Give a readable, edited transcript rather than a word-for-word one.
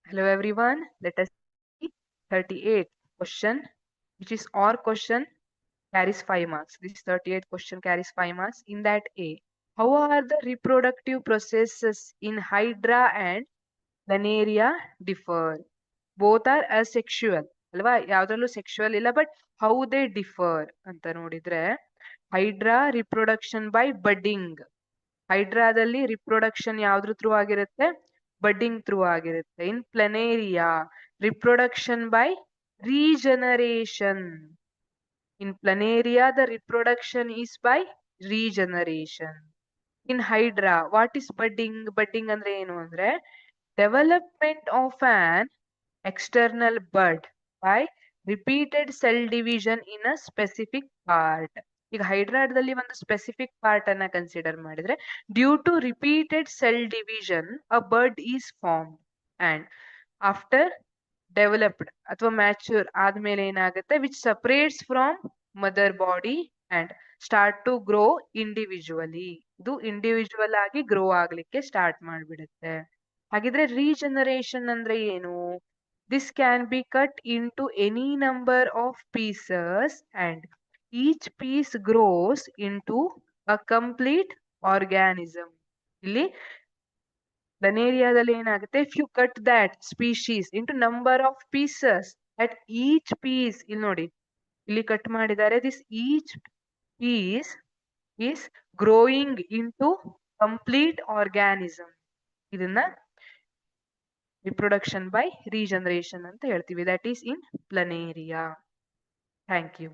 Hello everyone, let us see 38th question, which is or question carries 5 marks. This 38th question carries 5 marks. In that A, how are the reproductive processes in Hydra and Planaria differ? Both are asexual. ಅಲ್ವಾ ಯಾವ್ದ್ರಲ್ಲೂ sexual ಇಲ್ಲ but how they differ ಅಂತ ನೋಡಿದ್ರೆ hydra reproduction by budding. ಹೈಡ್ರಾದಲ್ಲಿ reproduction ಯಾವ್ದ್ರ through ಆಗಿರುತ್ತೆ? Budding through ಆಗಿರುತ್ತೆ. In planaria reproduction by regeneration. In planaria, the reproduction is by regeneration. In Hydra, what is budding? Budding ಅಂದ್ರೆ ಏನು ಅಂದ್ರೆ development of an external bud by repeated cell division in a specific part. ಈಗ ಹೈಡ್ರಾದಲ್ಲಿ ಒಂದು specific part ಅನ್ನ consider ಮಾಡಿದ್ರೆ due to repeated cell division a bud is form and after developed ಅಥವಾ mature ಆದ್ಮೇಲೆ ಏನಾಗುತ್ತೆ which separates from mother body and start to grow individually. ಇದು individual ಆಗಿ ಗ್ರೋ ಆಗ್ಲಿಕ್ಕೆ ಸ್ಟಾರ್ಟ್ ಮಾಡ್ಬಿಡುತ್ತೆ. ಹಾಗಿದ್ರೆ ರೀಜನರೇಷನ್ ಅಂದ್ರೆ ಏನು? This can be cut in to any number of pieces and each piece grows in to a complete organism. ಇಲ್ಲಿ ಪ್ಲನೇರಿಯಾದಲ್ಲಿ ಏನಾಗುತ್ತೆ, if you cut that species into number of pieces at each piece, ಇಲ್ಲಿ ನೋಡಿ ಇಲ್ಲಿ cut ಮಾಡಿದ್ದಾರೆ, this each piece is growing into complete organism. ಇದನ್ನ reproduction by regeneration ಅಂತ ಹೇಳ್ತೀವಿ. That is in Planaria. Thank you.